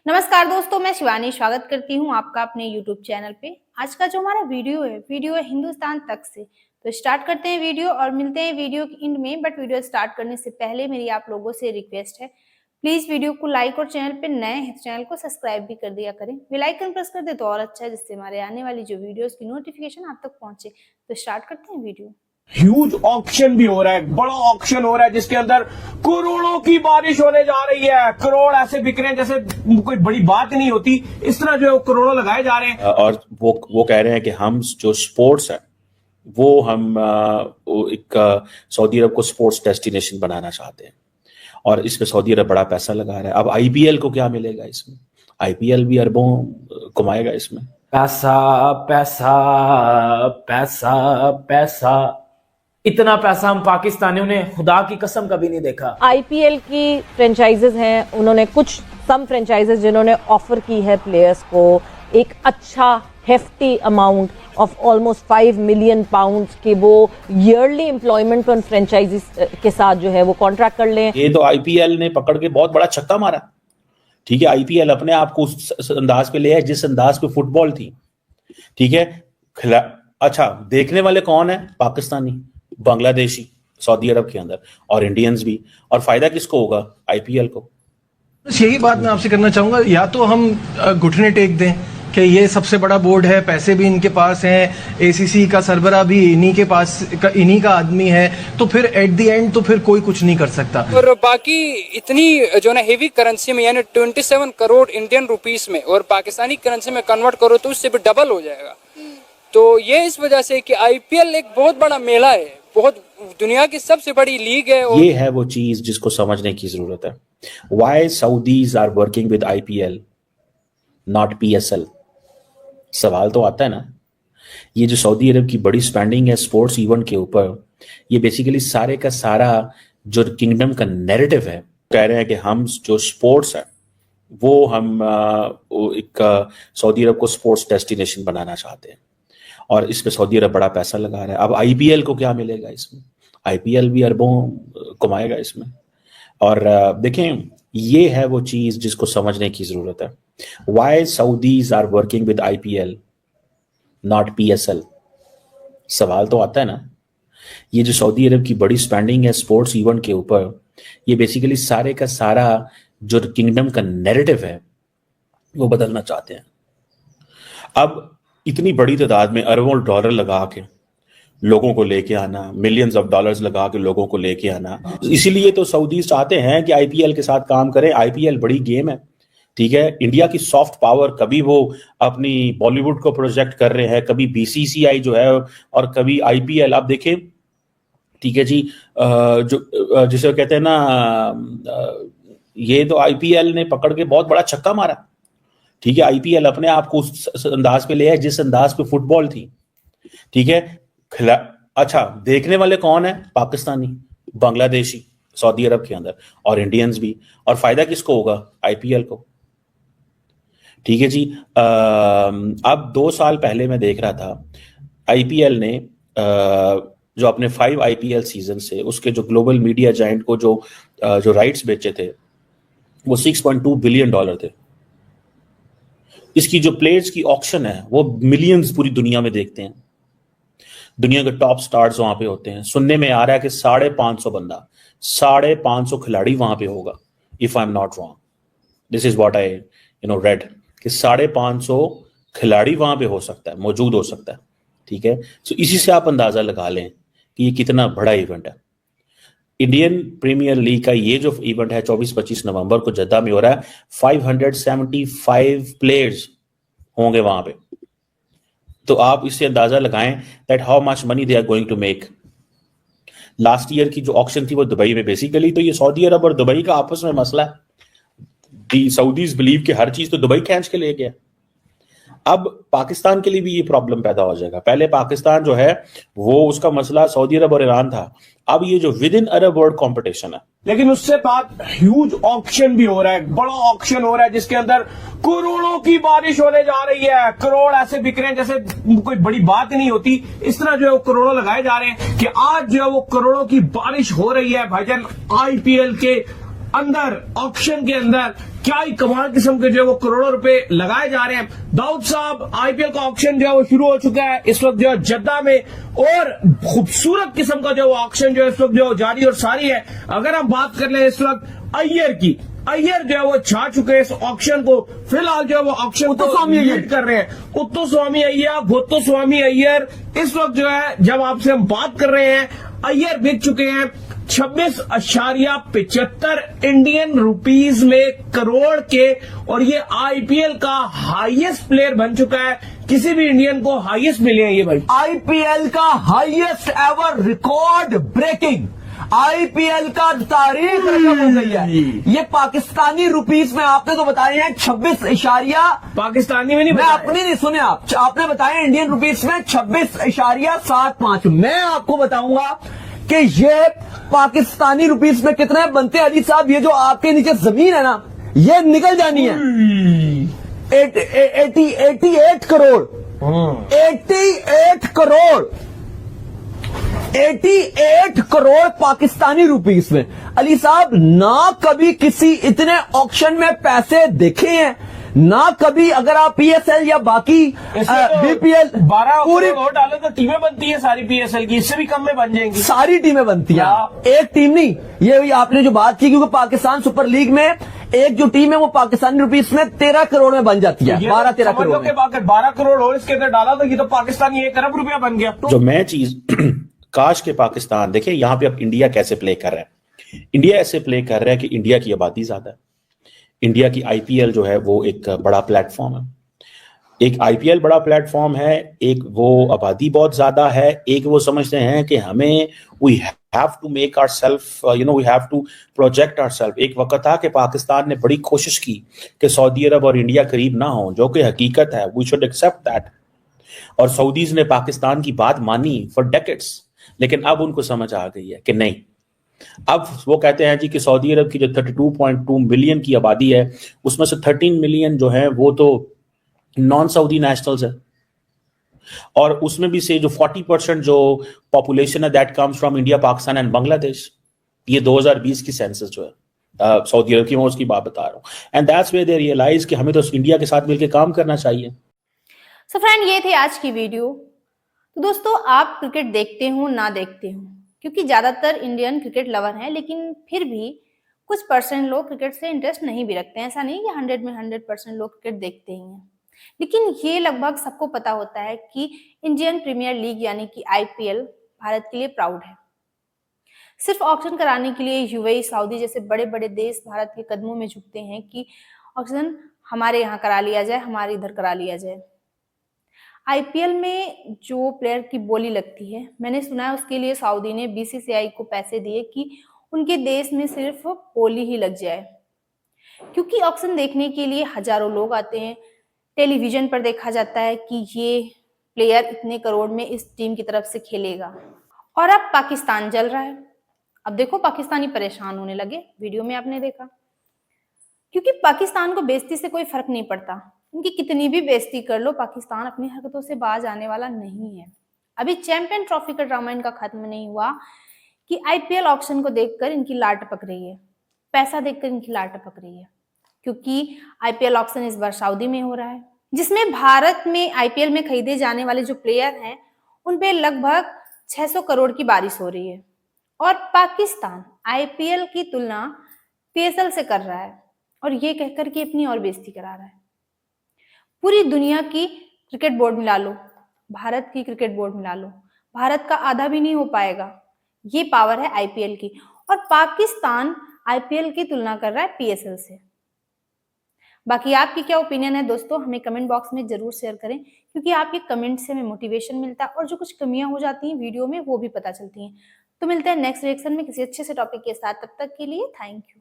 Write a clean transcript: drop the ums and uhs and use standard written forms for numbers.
नमस्कार दोस्तों, मैं शिवानी स्वागत करती हूं आपका अपने YouTube चैनल पे। आज का जो हमारा वीडियो है हिंदुस्तान तक से। तो स्टार्ट करते हैं वीडियो और मिलते हैं वीडियो के एंड में। बट वीडियो स्टार्ट करने से पहले मेरी आप लोगों से रिक्वेस्ट है, प्लीज वीडियो को लाइक और चैनल पे नए हैं तो चैनल को सब्सक्राइब भी कर दिया करें। बेल आइकन प्रेस कर दे तो और अच्छा है, जिससे हमारे आने वाली जो वीडियोस की नोटिफिकेशन आप तक पहुंचे। तो स्टार्ट करते हैं वीडियो। ह्यूज ऑक्शन भी हो रहा है, बड़ा ऑक्शन हो रहा है जिसके अंदर करोड़ों की बारिश होने जा रही है। करोड़ ऐसे बिक रहे हैं जैसे कोई बड़ी बात नहीं होती। इस तरह जो है वो करोड़ों लगाए जा रहे हैं। और वो कह रहे हैं कि हम जो स्पोर्ट्स है वो हम एक सऊदी अरब को स्पोर्ट्स डेस्टिनेशन बनाना चाहते हैं और इस पे सऊदी अरब बड़ा पैसा लगा रहा है। अब आईपीएल को क्या मिलेगा इसमें? आईपीएल भी अरबों कमाएगा इसमें। पैसा पैसा पैसा पैसा, इतना पैसा हम पाकिस्तानियों ने खुदा की कसम कभी नहीं देखा। आईपीएल की फ्रेंचाइजेज हैं, उन्होंने सम फ्रेंचाइजेज जिन्होंने ऑफर की है प्लेयर्स को एक अच्छा hefty amount of almost 5 million pounds के वो ईयरली एम्प्लॉयमेंट पर फ्रेंचाइजीज के साथ जो है वो कॉन्ट्रैक्ट कर लें। ये तो आईपीएल ने पकड़ के बहुत बड़ा छक्का मारा। ठीक है, आईपीएल अपने आप को उस अंदाज पे ले आए जिस अंदाज पे फुटबॉल थी। ठीक है, अच्छा देखने वाले कौन है? पाकिस्तानी, बांग्लादेशी सऊदी अरब के अंदर और इंडियंस भी। और फायदा किसको होगा? आईपीएल को। बस यही बात मैं आपसे करना चाहूंगा, या तो हम घुटने टेक दें कि ये सबसे बड़ा बोर्ड है, पैसे भी इनके पास हैं, एसीसी का सरबरा भी इन्हीं के पास इन्हीं का आदमी है, तो फिर एट द एंड तो फिर कोई कुछ नहीं कर सकता। और बाकी इतनी जो ना हेवी करेंसी में यानी 27 करोड़ इंडियन रुपीस में और पाकिस्तानी करेंसी में कन्वर्ट करो तो उससे भी डबल हो जाएगा। तो ये इस वजह से कि आईपीएल एक बहुत बड़ा मेला है, बहुत दुनिया की सबसे बड़ी लीग है। और ये है वो चीज जिसको समझने की जरूरत है। Why Saudis are working with IPL, not PSL? सवाल तो आता है ना। ये जो सऊदी अरब की बड़ी स्पेंडिंग है स्पोर्ट्स इवेंट के ऊपर, ये बेसिकली सारे का सारा जो किंगडम का नैरेटिव है, कह रहे हैं कि हम जो स्पोर्ट्स है वो हम एक सऊदी अरब को स्पोर्ट्स डेस्टिनेशन बनाना चाहते हैं और इस पे सऊदी अरब बड़ा पैसा लगा रहा है। अब आईपीएल को क्या मिलेगा इसमें? आईपीएल भी अरबों कमाएगा इसमें। और देखें, ये है वो चीज जिसको समझने की जरूरत है। Why Saudis are working with IPL, not PSL? सवाल तो आता है ना। ये जो सऊदी अरब की बड़ी स्पेंडिंग है स्पोर्ट्स इवेंट के ऊपर, ये बेसिकली सारे का सारा जो किंगडम का नैरेटिव है वो बदलना चाहते हैं। अब इतनी बड़ी तादाद में अरबों डॉलर लगा के लोगों को लेके आना, मिलियंस ऑफ डॉलर्स लगा के लोगों को लेके आना, इसीलिए तो सऊदी चाहते हैं कि आईपीएल के साथ काम करें। आईपीएल बड़ी गेम है। ठीक है, इंडिया की सॉफ्ट पावर, कभी वो अपनी बॉलीवुड को प्रोजेक्ट कर रहे हैं, कभी बीसीसीआई जो है और कभी आईपीएल। आप देखें, ठीक है जी, जो जिसे कहते हैं ना, ये तो आईपीएल ने पकड़ के बहुत बड़ा छक्का मारा। ठीक है, आईपीएल अपने आप को उस अंदाज पे ले आए जिस अंदाज पे फुटबॉल थी। ठीक है, अच्छा देखने वाले कौन है? पाकिस्तानी, बांग्लादेशी सऊदी अरब के अंदर और इंडियंस भी। और फायदा किसको होगा? आईपीएल को। ठीक है जी, अब 2 साल पहले मैं देख रहा था आईपीएल ने जो अपने 5 आईपीएल सीजन से उसके जो ग्लोबल मीडिया जायंट को जो राइट्स बेचे थे वो $6.2 बिलियन थे। इसकी जो प्लेयर्स की ऑक्शन है वो मिलियंस पूरी दुनिया में देखते हैं। दुनिया के टॉप स्टार्स वहां पे होते हैं। सुनने में आ रहा है कि 550 बंदा, 550 खिलाड़ी वहां पे होगा, if I am not wrong. This is what I read कि 550 खिलाड़ी वहां पे हो सकता है, मौजूद हो सकता है। ठीक है, तो इसी से आप अंदाजा लगा लें कि ये कितना बड़ा इवेंट है। इंडियन प्रीमियर लीग का ये जो इवेंट है 24-25 नवंबर को जद्दा में हो रहा है। 575 प्लेयर्स होंगे वहां पे। तो आप इससे अंदाजा लगाएं that how much money they are going to make. Last year की जो ऑक्शन थी वो दुबई में। बेसिकली तो ये सऊदी अरब और दुबई का आपस में मसला है। दी सऊदीज बिलीव कि हर चीज तो दुबई खींच के ले गया। अब पाकिस्तान के लिए भी ये प्रॉब्लम पैदा हो जाएगा। पहले पाकिस्तान जो है वो उसका मसला सऊदी अरब और ईरान था। अब ये जो with in Arab world competition है, लेकिन उससे बाद ह्यूज ऑक्शन भी हो रहा है, बड़ा ऑक्शन हो रहा है जिसके अंदर करोड़ों की बारिश होने जा रही है। करोड़ ऐसे बिक रहे हैं जैसे कोई बड़ी बात नहीं होती। इस तरह जो है वो करोड़ों लगाए जा रहे हैं कि आज जो है वो करोड़ों की बारिश हो रही है भाईजान। आईपीएल के अंदर ऑक्शन के अंदर क्या ही कमाल किस्म के जो है वो करोड़ों रुपए लगाए जा रहे हैं। दाऊद साहब, आईपीएल का ऑक्शन जो है वो शुरू हो चुका है इस वक्त जो है जद्दा में, और खूबसूरत किस्म का जो वो ऑक्शन जो है इस वक्त जो जारी और सारी है। अगर हम बात कर ले इस वक्त अय्यर की, अय्यर जो है वो छा चुके हैं इस ऑक्शन को। फिलहाल जो है वो ऑक्शन को लीड कर रहे हैं उत्तुस्वामी अय्यर, गोत्तुस्वामी अय्यर। इस वक्त जो है जब आपसे हम बात कर रहे हैं, अय्यर बिक चुके हैं 26.75 इंडियन रुपीस में करोड़ के, और ये आईपीएल का हाईएस्ट प्लेयर बन चुका है। किसी भी इंडियन को हाईएस्ट मिले हैं ये भाई। आईपीएल का highest ever record breaking, IPL का तारीख रकम हो गई है। ये पाकिस्तानी रुपीस में आपने तो बताए हैं 26 पाकिस्तानी में नहीं, मैं अपनी नहीं सुने आपने बताया इंडियन रुपीस में 26.75। मैं आपको बताऊंगा कि ये पाकिस्तानी रुपीस में कितने बनते हैं। अली साहब, ये जो आपके नीचे जमीन है ना, ये निकल जानी है 88 करोड़, 88 करोड़, 88 करोड़ पाकिस्तानी रुपीस में। अली साहब, ना कभी किसी इतने ऑक्शन में पैसे देखे हैं, ना कभी। अगर आप पीएसएल या बाकी बीपीएल 12 पूरी करोड़ डालो तो टीमें बनती है सारी पीएसएल की, इससे भी कम में बन जाएंगी। सारी टीमें बनती हैं, एक टीम नहीं। ये आपने जो बात की, क्योंकि पाकिस्तान सुपर लीग में एक जो टीम है वो पाकिस्तानी रुपीस में 13 करोड़ में बन जाती है, 12-13 करोड़ में। 12 करोड़ और इसके अंदर डाला तो ये तो पाकिस्तानी 1 अरब रुपया बन गया। जो मैं चीज काश के पाकिस्तान, देखिए यहां पे अब इंडिया कैसे प्ले कर रहा है। इंडिया ऐसे प्ले कर रहा है कि इंडिया की आबादी ज्यादा है, इंडिया की आईपीएल जो है वो एक बड़ा प्लेटफॉर्म है। एक आईपीएल बड़ा प्लेटफॉर्म है, एक वो आबादी बहुत ज्यादा है, एक वो समझते हैं कि हमें we have to make ourselves, we have to project ourselves. एक वक्त था कि पाकिस्तान ने बड़ी कोशिश की कि सऊदी अरब और इंडिया करीब ना हो, जो कि हकीकत है, वी शुड एक्सेप्ट दैट। और सऊदीज ने पाकिस्तान की बात मानी फॉर डेकेड्स, लेकिन अब उनको समझ आ गई है कि नहीं। अब वो कहते हैं जी कि सऊदी अरब की जो 32.2 मिलियन की आबादी है, उसमें से 13 मिलियन जो है वो तो नॉन सऊदी नेशनल्स है, और उसमें भी से जो 40% जो पॉपुलेशन है that comes from India, Pakistan and Bangladesh. ये 2020 की सेंसस जो है सऊदी अरब की, मैं उसकी बात बता रहा हूँ। And that's where they realise कि हमें तो इंडिया के साथ मिलकर काम करना चाहिए। सो फ्रेंड, ये थी आज की वीडियो। तो दोस्तों, आप क्रिकेट देखते हो ना देखते हो, क्योंकि ज्यादातर इंडियन क्रिकेट लवर हैं, लेकिन फिर भी कुछ परसेंट लोग क्रिकेट से इंटरेस्ट नहीं भी रखते हैं। ऐसा नहीं कि 100 में 100% लोग क्रिकेट देखते ही हैं, लेकिन ये लगभग सबको पता होता है कि इंडियन प्रीमियर लीग यानी कि आईपीएल भारत के लिए प्राउड है। सिर्फ ऑक्शन कराने के लिए यूएई, सऊदी जैसे बड़े बड़े देश भारत के कदमों में झुकते हैं कि ऑक्शन हमारे यहाँ करा लिया जाए, हमारे इधर करा लिया जाए। आईपीएल में जो प्लेयर की बोली लगती है, मैंने सुना है उसके लिए सऊदी ने बीसीसीआई को पैसे दिए कि उनके देश में सिर्फ बोली ही लग जाए, क्योंकि ऑक्शन देखने के लिए हजारों लोग आते हैं। टेलीविजन पर देखा जाता है कि ये प्लेयर इतने करोड़ में इस टीम की तरफ से खेलेगा, और अब पाकिस्तान जल रहा है। अब देखो, पाकिस्तानी परेशान होने लगे, वीडियो में आपने देखा, क्योंकि पाकिस्तान को बेइज्जती से कोई फर्क नहीं पड़ता। उनकी कितनी भी बेइज्जती कर लो, पाकिस्तान अपनी हरकतों से बाज आने वाला नहीं है। अभी चैंपियन ट्रॉफी का ड्रामा इनका खत्म नहीं हुआ कि आईपीएल ऑक्शन को देखकर इनकी लाट टपक रही है, पैसा देखकर इनकी लाट टपक रही है, क्योंकि आईपीएल ऑक्शन इस बार सऊदी में हो रहा है, जिसमें भारत में आईपीएल में खरीदे जाने वाले जो प्लेयर हैं उन पे लगभग 600 करोड़ की बारिश हो रही है, और पाकिस्तान आईपीएल की तुलना पीएसएल से कर रहा है, और ये कहकर कि अपनी और बेइज्जती करा रहा है। पूरी दुनिया की क्रिकेट बोर्ड मिला लो, भारत की क्रिकेट बोर्ड मिला लो, भारत का आधा भी नहीं हो पाएगा। ये पावर है आईपीएल की, और पाकिस्तान आईपीएल की तुलना कर रहा है पीएसएल से। बाकी आपकी क्या ओपिनियन है दोस्तों, हमें कमेंट बॉक्स में जरूर शेयर करें, क्योंकि आपके कमेंट से हमें मोटिवेशन मिलता है, और जो कुछ कमियां हो जाती हैं वीडियो में वो भी पता चलती हैं। तो मिलते हैं नेक्स्ट रिएक्शन में किसी अच्छे से टॉपिक के साथ, तब तक के लिए थैंक यू।